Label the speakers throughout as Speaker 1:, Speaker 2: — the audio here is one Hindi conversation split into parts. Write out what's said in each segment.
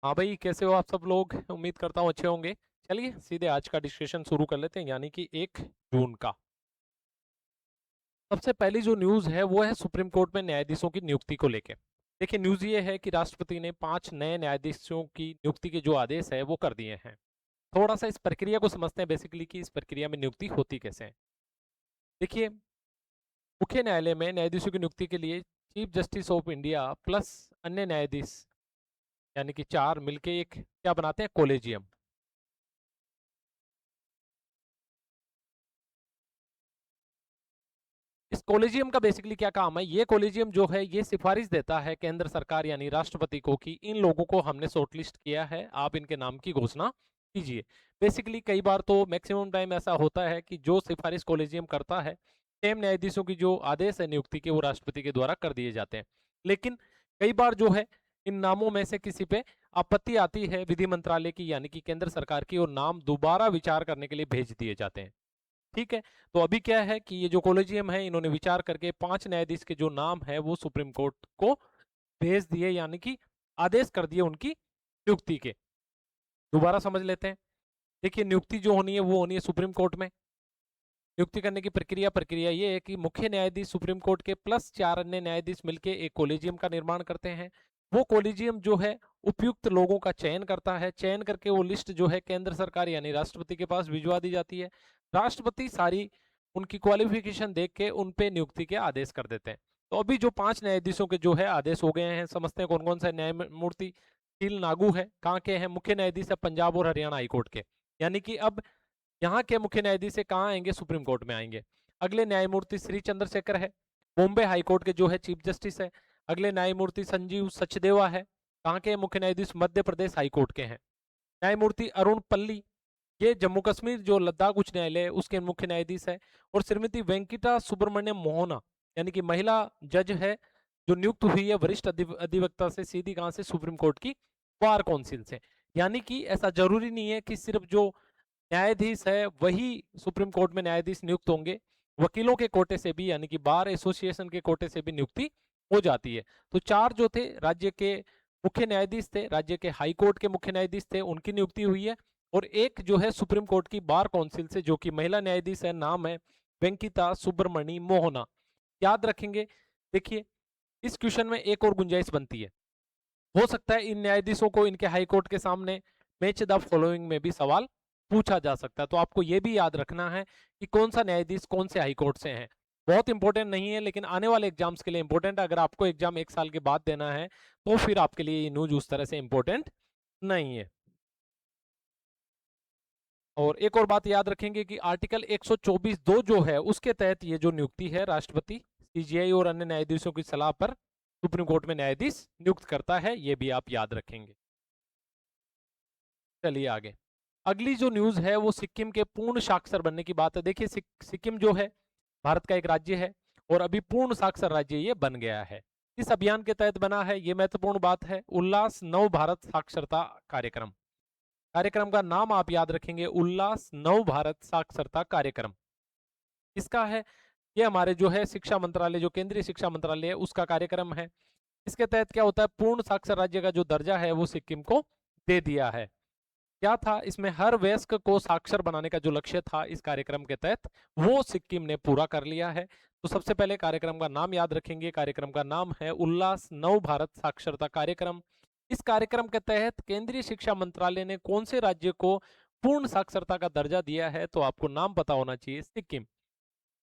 Speaker 1: हाँ भाई, कैसे हो आप सब लोग? उम्मीद करता हूँ अच्छे होंगे। चलिए सीधे आज का डिस्कशन शुरू कर लेते हैं, यानी कि 1 जून का। सबसे पहली जो न्यूज़ है वो है सुप्रीम कोर्ट में न्यायाधीशों की नियुक्ति को लेके। देखिए, न्यूज़ ये है कि राष्ट्रपति ने 5 नए न्यायाधीशों की नियुक्ति के जो आदेश है वो कर दिए हैं। थोड़ा सा इस प्रक्रिया को समझते हैं बेसिकली कि इस प्रक्रिया में नियुक्ति होती कैसे है। देखिए, मुख्य न्यायालय में न्यायाधीशों की नियुक्ति के लिए chief justice of India plus अन्य न्यायाधीश, यानी कि 4 मिलके एक क्या बनाते हैं, कोलेजियम। इस कॉलेजियम का बेसिकली क्या काम है? ये कॉलेजियम जो है ये सिफारिश देता है केंद्र सरकार यानी राष्ट्रपति को कि इन लोगों को हमने शॉर्टलिस्ट किया है, आप इनके नाम की घोषणा कीजिए। बेसिकली कई बार तो मैक्सिमम टाइम ऐसा होता है कि जो सिफारिश कॉलेजियम करता है, सेम न्यायाधीशों की जो आदेश है नियुक्ति के वो राष्ट्रपति के द्वारा कर दिए जाते हैं। लेकिन कई बार जो है इन नामों में से किसी पे आपत्ति आती है विधि मंत्रालय की यानी कि केंद्र सरकार की, और नाम दोबारा विचार करने के लिए भेज दिए जाते हैं। ठीक है। तो अभी क्या है कि ये जो कॉलेजियम है इन्होंने विचार करके 5 न्यायाधीश के जो नाम है वो सुप्रीम कोर्ट को भेज दिए, यानी कि आदेश कर दिए उनकी नियुक्ति के। दोबारा समझ लेते हैं। देखिए, नियुक्ति जो होनी है वो होनी है सुप्रीम कोर्ट में। नियुक्ति करने की प्रक्रिया प्रक्रिया ये है कि मुख्य न्यायाधीश सुप्रीम कोर्ट के प्लस 4 अन्य न्यायाधीश मिलकर एक कॉलेजियम का निर्माण करते हैं। वो कॉलेजियम जो है उपयुक्त लोगों का चयन करता है। चयन करके वो लिस्ट जो है केंद्र सरकार यानी राष्ट्रपति के पास भिजवा दी जाती है। राष्ट्रपति सारी उनकी क्वालिफिकेशन देख के उन पे नियुक्ति के आदेश कर देते हैं। तो अभी जो 5 न्यायाधीशों के जो है आदेश हो गए हैं, समझते हैं कौन कौन सा न्यायमूर्ति। शील नागू है, कहाँ के हैं? मुख्य न्यायाधीश है पंजाब और हरियाणा हाईकोर्ट के। यानी कि अब यहाँ के मुख्य न्यायाधीश से कहाँ आएंगे? सुप्रीम कोर्ट में आएंगे। अगले न्यायमूर्ति श्री चंद्रशेखर है, बॉम्बे हाईकोर्ट के जो है चीफ जस्टिस है। अगले न्यायमूर्ति संजीव सचदेवा है, कहाँ के मुख्य न्यायाधीश? मध्य प्रदेश हाईकोर्ट के हैं। न्यायमूर्ति अरुण पल्ली, ये जम्मू कश्मीर जो लद्दाख उच्च न्यायालय है उसके मुख्य न्यायाधीश है। और श्रीमती वेंकिटा सुब्रमण्यम मोहना, यानी कि महिला जज है जो नियुक्त हुई है वरिष्ठ अधिवक्ता से, सीधी कहाँ से? सुप्रीम कोर्ट की बार काउंसिल से। यानी कि ऐसा जरूरी नहीं है कि सिर्फ जो न्यायाधीश है वही सुप्रीम कोर्ट में न्यायाधीश नियुक्त होंगे। वकीलों के कोटे से भी यानी कि बार एसोसिएशन के कोटे से भी नियुक्ति हो जाती है। तो 4 जो थे राज्य के मुख्य न्यायाधीश थे, राज्य के हाई कोर्ट के मुख्य न्यायाधीश थे, उनकी नियुक्ति हुई है। और एक जो है सुप्रीम कोर्ट की बार काउंसिल से जो कि महिला न्यायाधीश है, नाम है वेंकिता सुब्रमणी मोहना। याद रखेंगे। देखिए, इस क्वेश्चन में एक और गुंजाइश बनती है। हो सकता है इन न्यायाधीशों को इनके हाई कोर्ट के सामने मैच द फॉलोइंग में भी सवाल पूछा जा सकता है। तो आपको यह भी याद रखना है कि कौन सा न्यायाधीश कौन से हाई कोर्ट से है। बहुत इंपॉर्टेंट नहीं है, लेकिन आने वाले एग्जाम्स के लिए इंपॉर्टेंट है। अगर आपको एग्जाम 1 साल के बाद देना है तो फिर आपके लिए ये न्यूज उस तरह से इंपॉर्टेंट नहीं है। और एक और बात याद रखेंगे कि आर्टिकल 124(2) जो है उसके तहत ये जो नियुक्ति है राष्ट्रपति सीजीआई और अन्य न्यायाधीशों की सलाह पर सुप्रीम कोर्ट में न्यायाधीश नियुक्त करता है, ये भी आप याद रखेंगे। चलिए आगे। अगली जो न्यूज है वो सिक्किम के पूर्ण साक्षर बनने की बात है। देखिए, सिक्किम जो है भारत का एक राज्य है और अभी पूर्ण साक्षर राज्य ये बन गया है। इस अभियान के तहत बना है, ये महत्वपूर्ण बात है, उल्लास नव भारत साक्षरता कार्यक्रम। कार्यक्रम का नाम आप याद रखेंगे, उल्लास नव भारत साक्षरता कार्यक्रम। इसका है ये हमारे जो है शिक्षा मंत्रालय, जो केंद्रीय शिक्षा मंत्रालय है उसका कार्यक्रम है। इसके तहत क्या होता है? पूर्ण साक्षर राज्य का जो दर्जा है वो सिक्किम को दे दिया है। क्या था इसमें? हर वयस्क को साक्षर बनाने का जो लक्ष्य था इस कार्यक्रम के तहत वो सिक्किम ने पूरा कर लिया है। तो सबसे पहले कार्यक्रम का नाम याद रखेंगे। कार्यक्रम का नाम है उल्लास नव भारत साक्षरता कार्यक्रम। इस कार्यक्रम के तहत केंद्रीय शिक्षा मंत्रालय ने कौन से राज्य को पूर्ण साक्षरता का दर्जा दिया है? तो आपको नाम पता होना चाहिए, सिक्किम।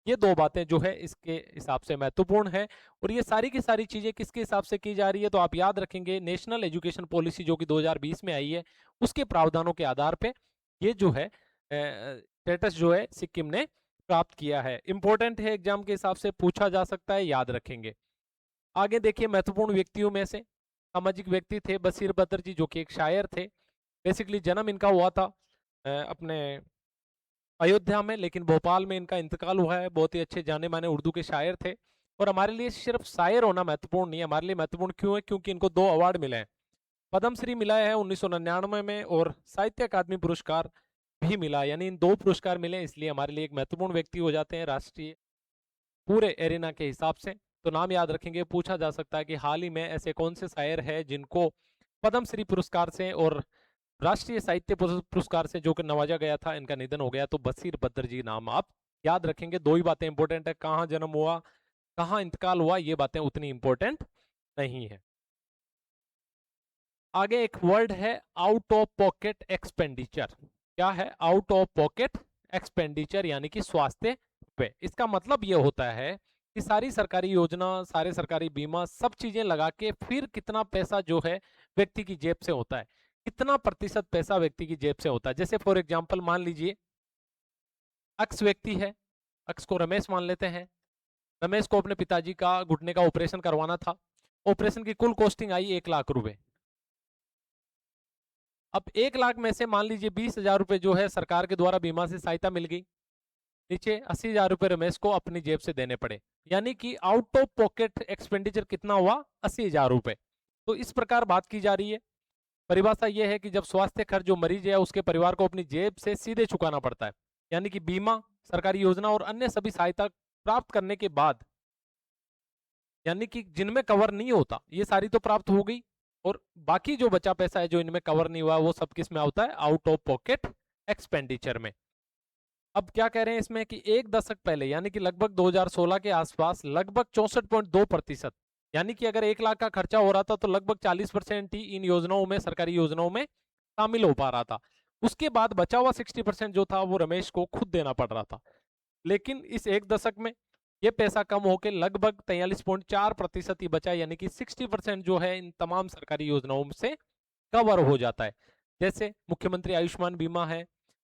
Speaker 1: ये 2 बातें जो है इसके हिसाब से महत्वपूर्ण है। और ये सारी की सारी चीजें किसके हिसाब से की जा रही है? तो आप याद रखेंगे नेशनल एजुकेशन पॉलिसी जो कि 2020 में आई है उसके प्रावधानों के आधार पे ये जो है स्टेटस जो है सिक्किम ने प्राप्त किया है। इंपॉर्टेंट है, एग्जाम के हिसाब से पूछा जा सकता है, याद रखेंगे। आगे देखिए, महत्वपूर्ण व्यक्तियों में से सामाजिक व्यक्ति थे बशीर बद्र जी, जो कि एक शायर थे। बेसिकली जन्म इनका हुआ था अपने अयोध्या में, लेकिन भोपाल में इनका इंतकाल हुआ है। बहुत ही अच्छे जाने माने उर्दू के शायर थे। और हमारे लिए सिर्फ शायर होना महत्वपूर्ण नहीं है, हमारे लिए महत्वपूर्ण क्यों है? क्योंकि इनको 2 अवार्ड मिले हैं। पद्मश्री मिला है 1999 में और साहित्य अकादमी पुरस्कार भी मिला, यानी इन 2 पुरस्कार मिले, इसलिए हमारे लिए एक महत्वपूर्ण व्यक्ति हो जाते हैं राष्ट्रीय पूरे एरिना के हिसाब से। तो नाम याद रखेंगे। पूछा जा सकता है कि हाल ही में ऐसे कौन से शायर हैं जिनको पद्मश्री पुरस्कार से और राष्ट्रीय साहित्य पुरस्कार से जो कि नवाजा गया था, इनका निधन हो गया। तो बशीर बद्र जी नाम आप याद रखेंगे। दो ही बातें इंपॉर्टेंट है, कहाँ जन्म हुआ, कहाँ इंतकाल हुआ, ये बातें उतनी इंपॉर्टेंट नहीं है। आगे एक वर्ड है आउट ऑफ पॉकेट एक्सपेंडिचर। क्या है आउट ऑफ पॉकेट एक्सपेंडिचर? यानी कि स्वास्थ्य पे। इसका मतलब ये होता है कि सारी सरकारी योजना, सारे सरकारी बीमा, सब चीजें लगा के फिर कितना पैसा जो है व्यक्ति की जेब से होता है, कितना प्रतिशत पैसा व्यक्ति की जेब से होता है। जैसे फॉर एग्जाम्पल मान लीजिए अक्स व्यक्ति है, अक्स को रमेश मान लेते हैं। रमेश को अपने पिताजी का घुटने का ऑपरेशन करवाना था। ऑपरेशन की कुल कॉस्टिंग आई 1 लाख रुपए। अब 1 लाख में से मान लीजिए 20,000 रुपए जो है सरकार के द्वारा बीमा से सहायता मिल गई, नीचे 80,000 रुपए रमेश को अपनी जेब से देने पड़े। यानी कि आउट ऑफ पॉकेट एक्सपेंडिचर कितना हुआ? 80,000 रुपए। तो इस प्रकार बात की जा रही है। परिभाषा यह है कि जब स्वास्थ्य खर्च जो मरीज है उसके परिवार को अपनी जेब से सीधे चुकाना पड़ता है, यानी कि बीमा, सरकारी योजना और अन्य सभी सहायता प्राप्त करने के बाद, यानी कि जिनमें कवर नहीं होता ये सारी तो प्राप्त हो गई, और बाकी जो बचा पैसा है जो इनमें कवर नहीं हुआ वो सब किस में आता है? आउट ऑफ पॉकेट एक्सपेंडिचर में। अब क्या कह रहे हैं इसमें कि एक दशक पहले यानी कि लगभग 2016 के आसपास लगभग 64.2%, यानी कि अगर 1 लाख का खर्चा हो रहा था तो लगभग 40% ही इन योजनाओं में, सरकारी योजनाओं में शामिल हो पा रहा था। उसके बाद बचा हुआ 60% जो था वो रमेश को खुद देना पड़ रहा था। लेकिन इस एक दशक में ये पैसा कम होकर लगभग 43.4% ही बचा, यानी कि 60% जो है इन तमाम सरकारी योजनाओं से कवर हो जाता है। जैसे मुख्यमंत्री आयुष्मान बीमा है,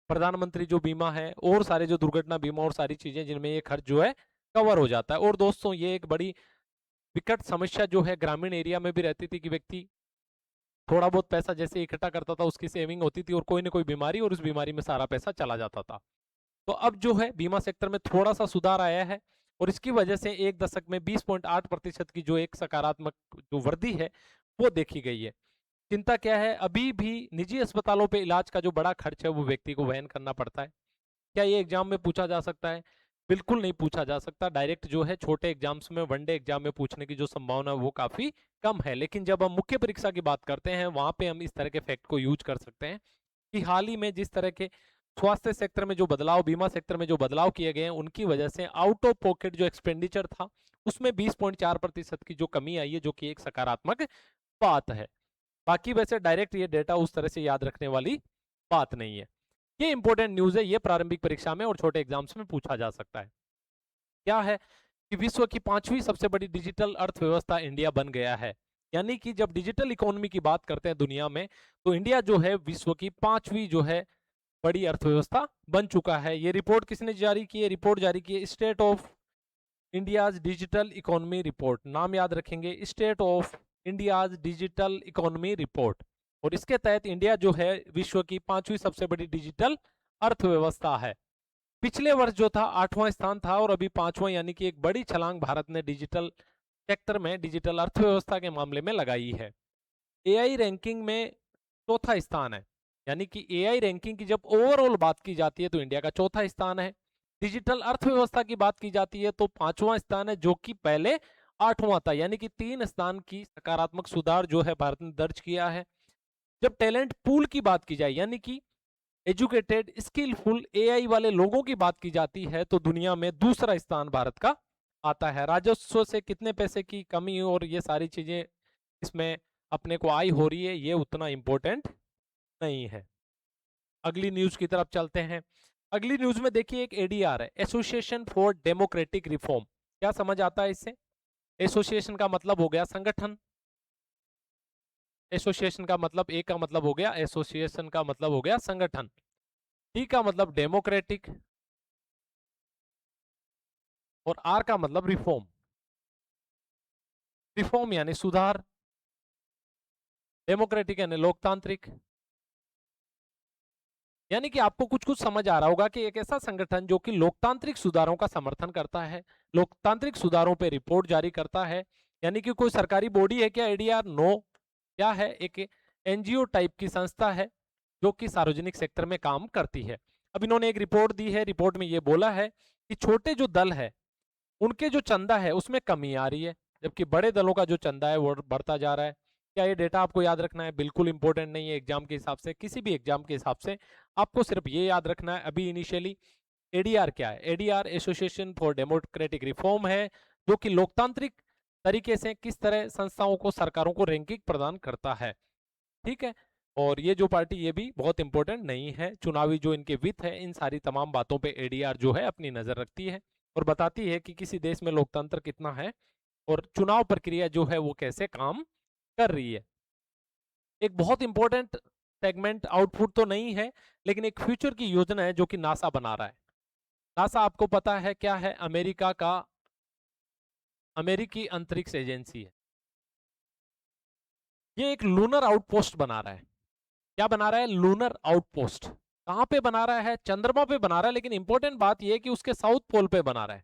Speaker 1: प्रधानमंत्री जो बीमा है, और सारे जो दुर्घटना बीमा और सारी चीजें जिनमें ये खर्च जो है कवर हो जाता है। और दोस्तों ये एक बड़ी विकट समस्या जो है ग्रामीण एरिया में भी रहती थी कि व्यक्ति थोड़ा बहुत पैसा जैसे इकट्ठा करता था, उसकी सेविंग होती थी और कोई ना कोई बीमारी, और उस बीमारी में सारा पैसा चला जाता था। तो अब जो है बीमा सेक्टर में थोड़ा सा सुधार आया है, और इसकी वजह से एक दशक में 20.8% की जो एक सकारात्मक जो वृद्धि है वो देखी गई है। चिंता क्या है? अभी भी निजी अस्पतालों पे इलाज का जो बड़ा खर्च है वो व्यक्ति को वहन करना पड़ता है। क्या ये एग्जाम में पूछा जा सकता है? बिल्कुल नहीं पूछा जा सकता। डायरेक्ट जो है छोटे एग्जाम्स में, वनडे एग्जाम में पूछने की जो संभावना है वो काफी कम है। लेकिन जब हम मुख्य परीक्षा की बात करते हैं वहां पे हम इस तरह के फैक्ट को यूज कर सकते हैं कि हाल ही में जिस तरह के स्वास्थ्य सेक्टर में जो बदलाव, बीमा सेक्टर में जो बदलाव किए गए हैं, उनकी वजह से आउट ऑफ पॉकेट जो एक्सपेंडिचर था उसमें 20.4% की जो कमी आई है, जो कि एक सकारात्मक बात है। बाकी वैसे डायरेक्ट ये डेटा उस तरह से याद रखने वाली बात नहीं है। ये इंपॉर्टेंट न्यूज है, ये प्रारंभिक परीक्षा में और छोटे एग्जाम्स में पूछा जा सकता है। क्या है कि विश्व की 5वीं सबसे बड़ी डिजिटल अर्थव्यवस्था इंडिया बन गया है। यानी कि जब डिजिटल इकोनॉमी की बात करते हैं दुनिया में, तो इंडिया जो है विश्व की 5वीं जो है बड़ी अर्थव्यवस्था बन चुका है। ये रिपोर्ट किसने जारी की है? रिपोर्ट जारी की है state of India's digital economy report. नाम याद रखेंगे, state of India's digital economy report. और इसके तहत इंडिया जो है विश्व की 5वीं सबसे बड़ी डिजिटल अर्थव्यवस्था है। पिछले वर्ष जो था 8वां स्थान था, और अभी 5वां, यानी कि एक बड़ी छलांग भारत ने डिजिटल सेक्टर में, डिजिटल अर्थव्यवस्था के मामले में लगाई है। एआई रैंकिंग में चौथा स्थान है, यानी कि एआई रैंकिंग की जब ओवरऑल बात की जाती है तो इंडिया का चौथा स्थान है। डिजिटल अर्थव्यवस्था की बात की जाती है तो 5वां स्थान है, जो कि पहले 8वां था। यानी कि 3 स्थान की सकारात्मक सुधार जो है भारत ने दर्ज किया है। जब टैलेंट पूल की बात की जाए, यानी कि एजुकेटेड स्किलफुल एआई वाले लोगों की बात की जाती है, तो दुनिया में दूसरा स्थान भारत का आता है। राजस्व से कितने पैसे की कमी और ये सारी चीजें इसमें अपने को आई हो रही है, ये उतना इंपॉर्टेंट नहीं है। अगली न्यूज की तरफ चलते हैं। अगली न्यूज में देखिए एक एडीआर है, एसोसिएशन फॉर डेमोक्रेटिक रिफॉर्म। क्या समझ आता है इससे? एसोसिएशन का मतलब हो गया संगठन, एसोसिएशन का मतलब, ए का मतलब हो गया एसोसिएशन का मतलब हो गया संगठन, डी का मतलब डेमोक्रेटिक, और आर का मतलब रिफॉर्म। रिफॉर्म यानी सुधार, डेमोक्रेटिक यानी लोकतांत्रिक। यानी कि आपको कुछ कुछ समझ आ रहा होगा कि एक ऐसा संगठन जो कि लोकतांत्रिक सुधारों का समर्थन करता है, लोकतांत्रिक सुधारों पे रिपोर्ट जारी करता है। यानी कि कोई सरकारी बॉडी है क्या एडीआर? नो। क्या है? एक एनजीओ टाइप की संस्था है जो कि सार्वजनिक सेक्टर में काम करती है। अब इन्होंने एक रिपोर्ट दी है, रिपोर्ट में ये बोला है कि छोटे जो दल है उनके जो चंदा है उसमें कमी आ रही है, जबकि बड़े दलों का जो चंदा है वो बढ़ता जा रहा है। क्या ये डेटा आपको याद रखना है? बिल्कुल इंपॉर्टेंट नहीं है एग्जाम के हिसाब से, किसी भी एग्जाम के हिसाब से आपको सिर्फ ये याद रखना है अभी इनिशियली एडीआर क्या है। ADR association for democratic reform है, जो कि लोकतांत्रिक तरीके से किस तरह संस्थाओं को, सरकारों को रैंकिंग प्रदान करता है। ठीक है, और ये जो पार्टी ये भी बहुत इंपॉर्टेंट नहीं है, चुनावी जो इनके वित्त है इन सारी तमाम बातों पे एडीआर जो है अपनी नजर रखती है और बताती है कि किसी देश में लोकतंत्र कितना है और चुनाव प्रक्रिया जो है वो कैसे काम कर रही है। एक बहुत इंपॉर्टेंट सेगमेंट आउटपुट तो नहीं है, लेकिन एक फ्यूचर की योजना है जो कि नासा बना रहा है। नासा आपको पता है क्या है? अमेरिका का अमेरिकी अंतरिक्ष एजेंसी है। ये एक लूनर आउटपोस्ट बना रहा है। क्या बना रहा है? Lunar outpost. कहां पे बना रहा है? चंद्रमा पे बना रहा है, लेकिन इंपॉर्टेंट बात यह है कि उसके साउथ पोल पे बना रहा है।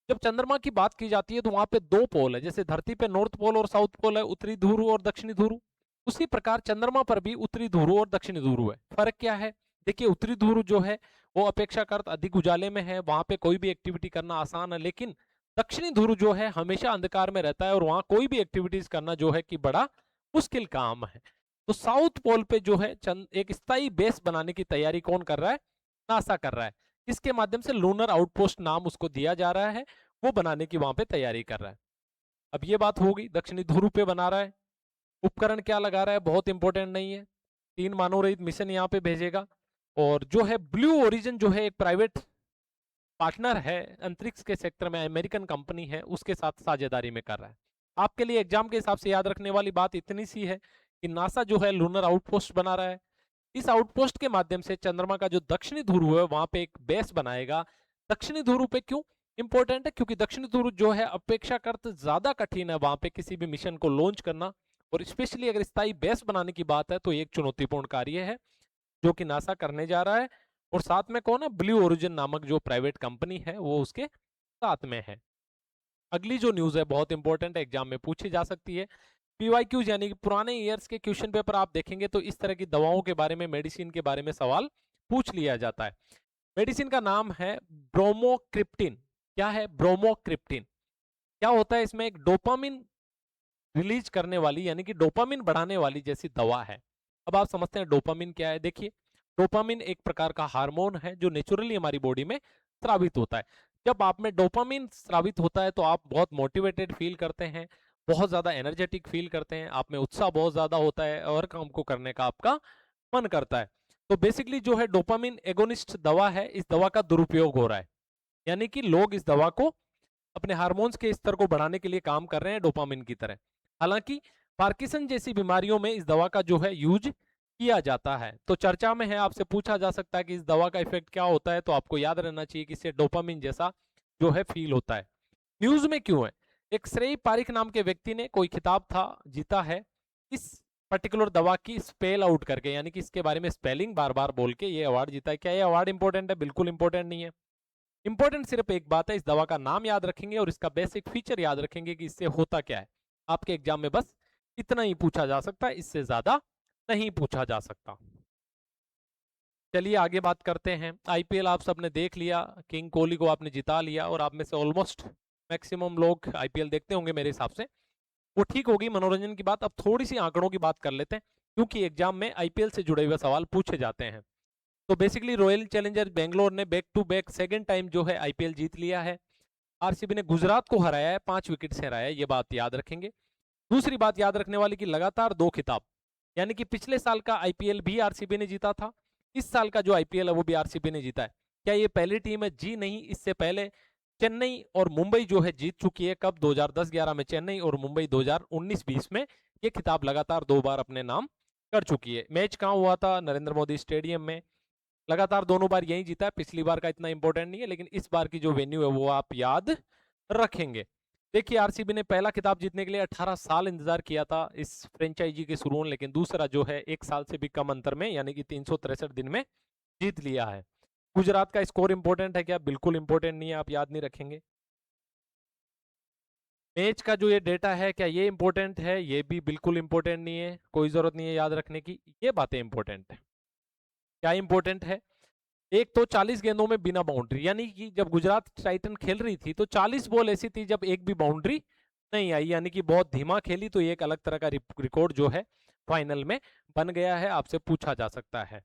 Speaker 1: जब चंद्रमा की बात की जाती है तो वहां पे दो पोल है, जैसे धरती पे नॉर्थ पोल और साउथ पोल है, उत्तरी ध्रुव और दक्षिणी ध्रुव, उसी प्रकार चंद्रमा पर भी उत्तरी ध्रुव और दक्षिणी ध्रुव है। फर्क क्या है? देखिए, उत्तरी ध्रुव जो है वो अपेक्षाकृत अधिक उजाले में है, वहां पे कोई भी एक्टिविटी करना आसान है, लेकिन दक्षिणी ध्रुव जो है हमेशा अंधकार में रहता है और वहां कोई भी एक्टिविटीज करना जो है कि बड़ा मुश्किल काम है। तो साउथ पोल पे जो है एक स्थायी बेस बनाने की तैयारी कौन कर रहा है? नासा कर रहा है। इसके माध्यम से लूनर आउटपोस्ट नाम उसको दिया जा रहा है, वो बनाने की वहां पे तैयारी कर रहा है। अब ये बात होगी, दक्षिणी ध्रुव पे बना रहा है। उपकरण क्या लगा रहा है? बहुत इंपॉर्टेंट नहीं है। 3 मानव रहित मिशन यहाँ पे भेजेगा और जो है ब्लू ओरिजिन जो है एक प्राइवेट पार्टनर है अंतरिक्ष के सेक्टर में, अमेरिकन कंपनी है, उसके साथ साझेदारी में कर रहा है। आपके लिए एग्जाम के हिसाब से याद रखने वाली बात इतनी सी है कि नासा जो है लूनर आउटपोस्ट बना रहा है। इस आउटपोस्ट के माध्यम से चंद्रमा का जो दक्षिणी ध्रुव है वहां पे एक बेस बनाएगा। दक्षिणी ध्रुव पे क्यों इंपॉर्टेंट है? क्योंकि दक्षिणी ध्रुव जो है अपेक्षाकृत ज्यादा कठिन है वहां पे किसी भी मिशन को लॉन्च करना, और स्पेशली अगर स्थायी बेस बनाने की बात है तो एक चुनौतीपूर्ण कार्य है जो कि नासा करने जा रहा है। और साथ में कौन है? ब्लू ओरिजिन नामक जो प्राइवेट कंपनी है वो उसके साथ में है। अगली जो न्यूज है बहुत इंपॉर्टेंट है, एग्जाम में पूछी जा सकती है। पीवाईक्यूज यानी कि पुराने ईयर्स के क्वेश्चन पेपर आप देखेंगे तो इस तरह की दवाओं के बारे में, मेडिसिन के बारे में सवाल पूछ लिया जाता है। मेडिसिन का नाम है ब्रोमोक्रिप्टिन। क्या है? ब्रोमोक्रिप्टिन। क्या होता है इसमें? एक डोपामिन रिलीज करने वाली यानी कि डोपामिन बढ़ाने वाली जैसी दवा है। अब आप समझते हैं डोपामिन क्या है। देखिए, डोपामिन एक प्रकार का हार्मोन है जो नेचुरली हमारी बॉडी में स्रावित होता है। जब आप में डोपामिन स्रावित होता है तो आप बहुत मोटिवेटेड फील करते हैं, बहुत ज्यादा एनर्जेटिक फील करते हैं, आप में उत्साह बहुत ज्यादा होता है और काम को करने का आपका मन करता है। तो बेसिकली जो है डोपामिन एगोनिस्ट दवा है, इस दवा का दुरुपयोग हो रहा है, यानी कि लोग इस दवा को अपने हार्मोन्स के स्तर को बढ़ाने के लिए काम कर रहे हैं डोपामिन की तरह। हालांकि पार्किंसन जैसी बीमारियों में इस दवा का जो है यूज किया जाता है। तो चर्चा में है, आपसे पूछा जा सकता है कि इस दवा का इफेक्ट क्या होता है, तो आपको याद रहना चाहिए कि इससे डोपामिन जैसा जो है फील होता है। न्यूज में क्यों है? एक श्रेय पारिक नाम के व्यक्ति ने कोई खिताब था जीता है इस पर्टिकुलर दवा की स्पेल आउट करके, यानी कि इसके बारे में स्पेलिंग बार बार बोल के ये अवार्ड जीता है। क्या ये अवार्ड इंपॉर्टेंट है? बिल्कुल इंपॉर्टेंट नहीं है। इंपॉर्टेंट सिर्फ एक बात है, इस दवा का नाम याद रखेंगे और इसका बेसिक फीचर याद रखेंगे कि इससे होता क्या है। आपके एग्जाम में बस इतना ही पूछा जा सकता है, इससे ज्यादा नहीं पूछा जा सकता। चलिए आगे बात करते हैं। आईपीएल आप सबने देख लिया, किंग कोहली को आपने जिता लिया और आप में से ऑलमोस्ट मैक्सिमम लोग आईपीएल देखते होंगे मेरे हिसाब से। वो ठीक होगी मनोरंजन की बात। अब थोड़ी सी आंकड़ों की बात कर लेते हैं, क्योंकि एग्जाम में आईपीएल से जुड़े हुए सवाल पूछे जाते हैं। तो बेसिकली रॉयल चैलेंजर्स बेंगलोर ने back to back second time जो है आईपीएल जीत लिया है। आरसीबी ने गुजरात को हराया है, 5 विकेट से हराया है, ये बात याद रखेंगे। दूसरी बात याद रखने वाली कि लगातार 2 खिताब, यानी कि पिछले साल का आईपीएल भी आरसीबी ने जीता था, इस साल का जो आईपीएल है वो भी आरसीबी ने जीता है। क्या ये पहली टीम है? जी नहीं, इससे पहले चेन्नई और मुंबई जो है जीत चुकी है। कब? 2010-11 में चेन्नई और मुंबई 2019-20 में ये खिताब लगातार 2 बार अपने नाम कर चुकी है। मैच कहाँ हुआ था? नरेंद्र मोदी स्टेडियम में। लगातार दोनों बार यही जीता है। पिछली बार का इतना इंपॉर्टेंट नहीं है, लेकिन इस बार की जो वेन्यू है वो आप याद रखेंगे। देखिए, आरसीबी ने पहला खिताब जीतने के लिए 18 साल इंतजार किया था इस फ्रेंचाइजी के शुरू में, लेकिन दूसरा जो है 1 साल से भी कम अंतर में, यानी कि 363 दिन में जीत लिया है। गुजरात का स्कोर इंपॉर्टेंट है क्या? बिल्कुल इंपॉर्टेंट नहीं है, आप याद नहीं रखेंगे। मैच का जो ये डेटा है क्या ये इंपॉर्टेंट है? ये भी बिल्कुल इंपॉर्टेंट नहीं है, कोई जरूरत नहीं है याद रखने की। ये बातें इंपॉर्टेंट है। क्या इंपॉर्टेंट है? एक तो 40 गेंदों में बिना बाउंड्री, यानी कि जब गुजरात टाइटन खेल रही थी तो 40 बॉल ऐसी थी जब एक भी बाउंड्री नहीं आई, यानी कि बहुत धीमा खेली, तो ये एक अलग तरह का रिकॉर्ड जो है फाइनल में बन गया है, आपसे पूछा जा सकता है।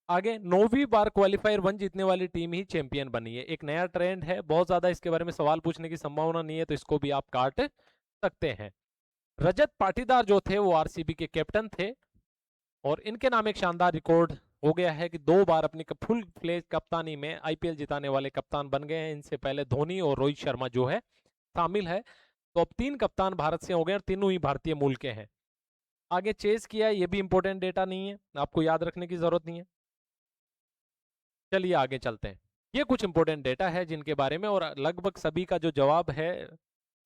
Speaker 1: आगे, 9वीं बार क्वालिफायर 1 जीतने वाली टीम ही चैंपियन बनी है। एक नया ट्रेंड है, बहुत ज्यादा इसके बारे में सवाल पूछने की संभावना नहीं है, तो इसको भी आप काट सकते हैं। रजत पाटीदार जो थे वो आरसीबी के कैप्टन थे, और इनके नाम एक शानदार रिकॉर्ड हो गया है कि 2 बार अपनी फुल फ्लेज कप्तानी में आईपीएल जिताने वाले कप्तान बन गए हैं। इनसे पहले धोनी और रोहित शर्मा जो है शामिल है। तो अब 3 कप्तान भारत से हो गए और तीनों ही भारतीय मूल के हैं। आगे चेस किया, ये भी इंपॉर्टेंट डेटा नहीं है, आपको याद रखने की जरूरत नहीं है। चलिए आगे चलते हैं। ये कुछ इंपॉर्टेंट डेटा है जिनके बारे में, और लगभग सभी का जो जवाब है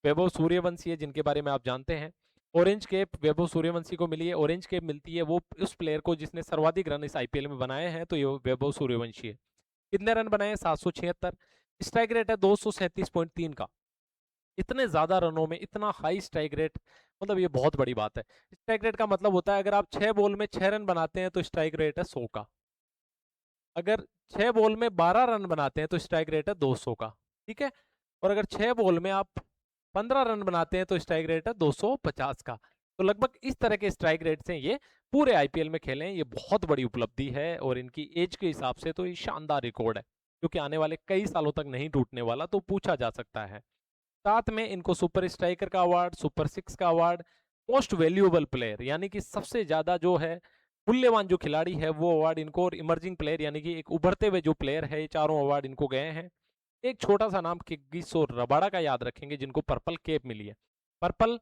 Speaker 1: वैभव सूर्यवंशी है, जिनके बारे में आप जानते हैं। ऑरेंज कैप वैभव सूर्यवंशी को मिली है। ऑरेंज कैप मिलती है वो उस प्लेयर को जिसने सर्वाधिक रन इस आईपीएल में बनाए हैं, तो ये वैभव सूर्यवंशी है। कितने रन बनाए? 776। स्ट्राइक रेट है 237.3 का। इतने ज्यादा रनों में इतना हाई स्ट्राइक रेट, मतलब ये बहुत बड़ी बात है। स्ट्राइक रेट का मतलब होता है अगर आप 6 बॉल में 6 रन बनाते हैं तो स्ट्राइक रेट है 100 का। अगर 6 बॉल में 12 रन बनाते हैं तो स्ट्राइक रेट है 200 का। ठीक है, और अगर 6 बॉल में आप 15 रन बनाते हैं तो स्ट्राइक रेट है 250 का। तो लगभग इस तरह के स्ट्राइक रेट से ये पूरे आईपीएल में खेले हैं। ये बहुत बड़ी उपलब्धि है, और इनकी एज के हिसाब से तो ये शानदार रिकॉर्ड है, क्योंकि आने वाले कई सालों तक नहीं टूटने वाला, तो पूछा जा सकता है। साथ में इनको सुपर स्ट्राइकर का अवार्ड, सुपर 6 का अवार्ड, मोस्ट वैल्यूएबल प्लेयर यानी कि सबसे ज्यादा जो है मूल्यवान जो खिलाड़ी है वो अवार्ड इनको, और इमर्जिंग प्लेयर यानी कि एक उभरते हुए जो प्लेयर है, ये चारों अवार्ड इनको गए हैं। एक छोटा सा नाम किग्गिसो रबाडा का याद रखेंगे, जिनको पर्पल केप मिली है। पर्पल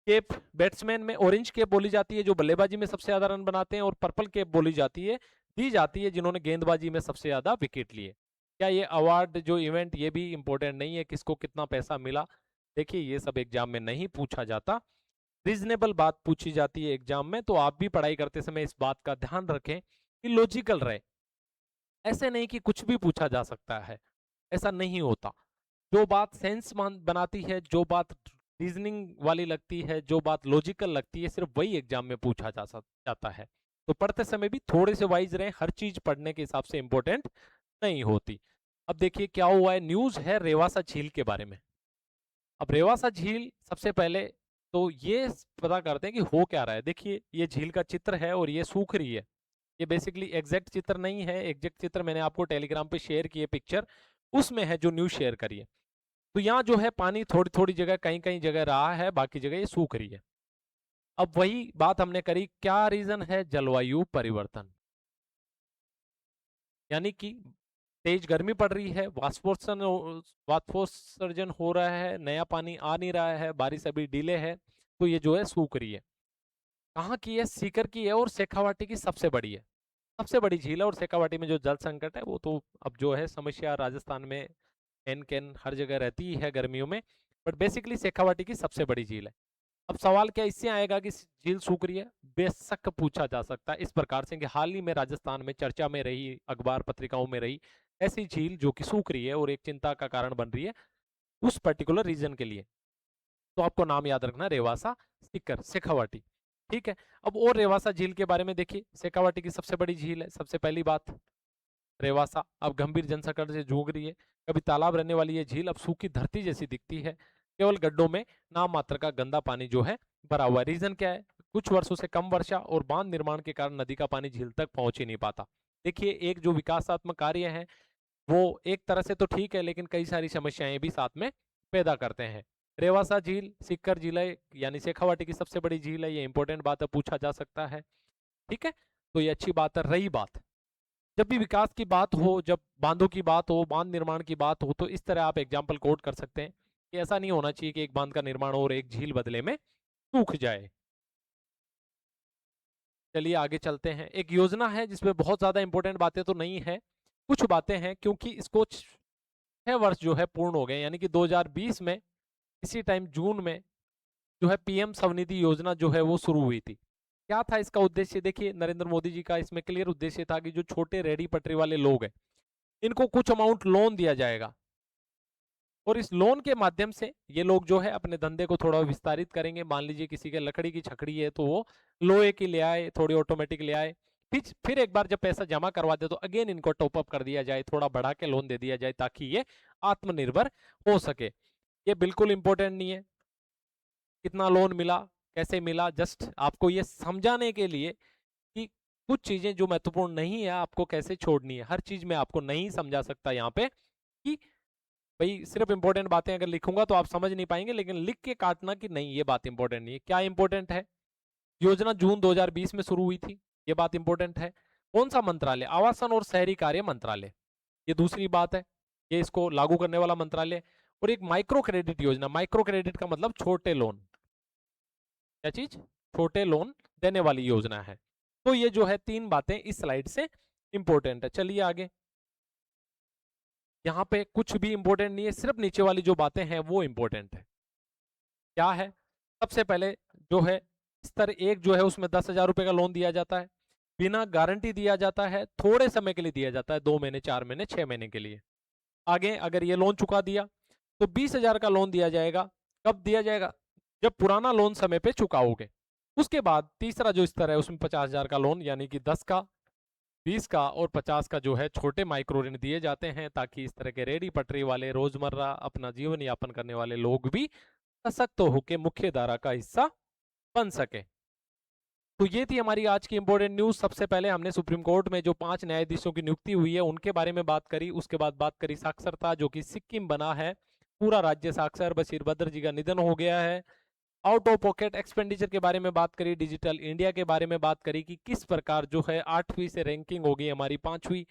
Speaker 1: केप बैट्समैन में ऑरेंज केप बोली जाती है जो बल्लेबाजी में सबसे ज्यादा रन बनाते हैं, और पर्पल केप बोली जाती है, दी जाती है जिन्होंने गेंदबाजी में सबसे ज्यादा विकेट लिए। क्या ये अवार्ड जो इवेंट, ये भी इंपॉर्टेंट नहीं है किसको कितना पैसा मिला? देखिए, ये सब एग्जाम में नहीं पूछा जाता, रीजनेबल बात पूछी जाती है एग्जाम में। तो आप भी पढ़ाई करते समय इस बात का ध्यान रखें कि लॉजिकल रहे। ऐसे नहीं कि कुछ भी पूछा जा सकता है, ऐसा नहीं होता। जो बात सेंस बनाती है, जो बात रीजनिंग वाली लगती है, जो बात लॉजिकल लगती है, सिर्फ वही एग्जाम में पूछा जाता है। तो पढ़ते समय भी थोड़े से वाइज रहें, हर चीज पढ़ने के हिसाब से इंपॉर्टेंट नहीं होती। अब देखिए क्या हुआ है, न्यूज है रेवासा झील के बारे में। अब रेवासा झील, सबसे पहले तो ये पता करते हैं कि हो क्या रहा है। देखिए, ये झील का चित्र है और ये सूख रही है। ये बेसिकली एग्जैक्ट चित्र नहीं है, एग्जैक्ट चित्र मैंने आपको टेलीग्राम पे शेयर किए पिक्चर, उसमें है जो न्यूज शेयर करिए। तो यहाँ जो है पानी थोड़ी थोड़ी जगह, कहीं कहीं जगह रहा है, बाकी जगह ये सूख रही है। अब वही बात हमने करी, क्या रीजन है? जलवायु परिवर्तन, यानी कि तेज गर्मी पड़ रही है, वाष्पोत्सर्जन हो रहा है, नया पानी आ नहीं रहा है, बारिश अभी डिले है, तो ये जो है सूख रही है। कहाँ की है? सीकर की है, और शेखावाटी की सबसे बड़ी है, सबसे बड़ी झील है। और शेखावाटी में जो जल संकट है वो तो अब जो है समस्या राजस्थान में एन कैन हर जगह रहती ही है गर्मियों में, बट बेसिकली शेखावाटी की सबसे बड़ी झील है। अब सवाल क्या इससे आएगा कि झील सूख रही है? बेशक पूछा जा सकता है इस प्रकार से कि हाल ही में राजस्थान में चर्चा में रही, अखबार पत्रिकाओं में रही ऐसी झील जो कि सूख रही है और एक चिंता का कारण बन रही है उस पर्टिकुलर रीजन के लिए। तो आपको नाम याद रखना, रेवासा, सीकर, शेखावाटी। ठीक है, अब और रेवासा झील के बारे में देखिए। शेखावाटी की सबसे बड़ी झील है, सबसे पहली बात। रेवासा अब गंभीर जन संकट से जूझ रही है। कभी तालाब रहने वाली ये झील अब सूखी धरती जैसी दिखती है। केवल गड्ढों में नाम मात्र का गंदा पानी जो है भरा हुआ है। रीजन क्या है? कुछ वर्षों से कम वर्षा और बांध निर्माण के कारण नदी का पानी झील तक पहुंच ही नहीं पाता। देखिए, एक जो विकासात्मक कार्य है वो एक तरह से तो ठीक है, लेकिन कई सारी समस्याएं भी साथ में पैदा करते हैं। रेवासा झील सीकर जिला यानी शेखावाटी की सबसे बड़ी झील है, ये इंपॉर्टेंट बात है, पूछा जा सकता है। ठीक है, तो ये अच्छी बात है। रही बात, जब भी विकास की बात हो, जब बांधों की बात हो, बांध निर्माण की बात हो, तो इस तरह आप एग्जाम्पल कोट कर सकते हैं कि ऐसा नहीं होना चाहिए कि एक बांध का निर्माण हो और एक झील बदले में सूख जाए। चलिए आगे चलते हैं। एक योजना है जिसमें बहुत ज्यादा इंपॉर्टेंट बातें तो नहीं है, कुछ बातें हैं, क्योंकि इसको 6 वर्ष जो है पूर्ण हो गए, यानी कि 2020 में इसी टाइम जून में जो है पीएम स्वनिधि योजना जो है वो शुरू हुई थी। क्या था इसका उद्देश्य? देखिए, नरेंद्र मोदी जी का इसमें क्लियर उद्देश्य था कि जो छोटे रेडी पटरी वाले लोग हैं इनको कुछ अमाउंट लोन दिया जाएगा, और इस लोन के माध्यम से ये लोग जो है अपने धंधे को थोड़ा विस्तारित करेंगे। मान लीजिए किसी के लकड़ी की छकड़ी है तो वो लोहे की ले आए, थोड़ी ऑटोमेटिक ले आए, फिर एक बार जब पैसा जमा करवा दे तो अगेन इनको टॉप अप कर दिया जाए, थोड़ा बढ़ा के लोन दे दिया जाए ताकि ये आत्मनिर्भर हो सके। ये बिल्कुल इंपॉर्टेंट नहीं है, कितना लोन मिला, कैसे मिला, जस्ट आपको ये समझाने के लिए कि कुछ चीजें जो महत्वपूर्ण नहीं है आपको कैसे छोड़नी है। हर चीज में आपको नहीं समझा सकता यहाँ पे कि भाई सिर्फ इंपॉर्टेंट बातें अगर लिखूंगा तो आप समझ नहीं पाएंगे, लेकिन लिख के काटना कि नहीं ये बात इंपॉर्टेंट नहीं है। क्या इंपॉर्टेंट है? योजना जून 2020 में शुरू हुई थी, ये बात इंपॉर्टेंट है। कौन सा मंत्रालय? आवासन और शहरी कार्य मंत्रालय, ये दूसरी बात है, ये इसको लागू करने वाला मंत्रालय। और एक माइक्रो क्रेडिट योजना, माइक्रो क्रेडिट का मतलब छोटे लोन, क्या चीज? छोटे लोन देने वाली योजना है। तो ये जो है 3 बातें इस स्लाइड से इंपॉर्टेंट है। चलिए आगे, यहाँ पे कुछ भी इंपॉर्टेंट नहीं है, सिर्फ नीचे वाली जो बातें हैं वो इंपॉर्टेंट है। क्या है? सबसे पहले जो है स्तर 1 जो है उसमें 10,000 रुपए का लोन दिया जाता है, बिना गारंटी दिया जाता है, थोड़े समय के लिए दिया जाता है, 2 महीने, 4 महीने, 6 महीने के लिए। आगे अगर ये लोन चुका दिया तो 20,000 का लोन दिया जाएगा। कब दिया जाएगा? जब पुराना लोन समय पे चुकाओगे। उसके बाद तीसरा जो स्तर है उसमें 50,000 का लोन, यानी कि 10 का, 20 का और 50 का जो है छोटे माइक्रो ऋण दिए जाते हैं, ताकि इस तरह के रेडी पटरी वाले रोजमर्रा अपना जीवन यापन करने वाले लोग भी सशक्त होकर मुख्य धारा का हिस्सा बन सके। तो ये थी हमारी आज की इंपॉर्टेंट न्यूज। सबसे पहले हमने सुप्रीम कोर्ट में जो 5 न्यायाधीशों की नियुक्ति हुई है उनके बारे में बात करी। उसके बाद बात करी साक्षरता, जो कि सिक्किम बना है पूरा राज्य साक्षर, बशीर बद्र जी का निधन हो गया है। आउट ऑफ पॉकेट एक्सपेंडिचर के बारे में बात करी, डिजिटल इंडिया के बारे में बात करी कि किस प्रकार जो है 8वीं से रैंकिंग हो गई हमारी 5वीं।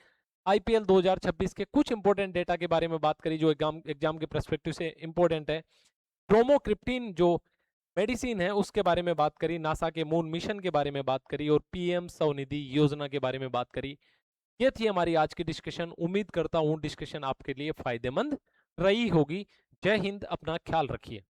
Speaker 1: आईपीएल 2026 के कुछ इंपॉर्टेंट डेटा के बारे में बात करी जो एग्जाम के पर्सपेक्टिव से इंपॉर्टेंट है। ब्रोमोक्रिप्टिन जो मेडिसिन है उसके बारे में बात करी, नासा के मून मिशन के बारे में बात करी और पीएम स्वनिधि योजना के बारे में बात करी। ये थी हमारी आज की डिस्कशन। उम्मीद करता हूं डिस्कशन आपके लिए फायदेमंद रही होगी। जय हिंद, अपना ख्याल रखिए।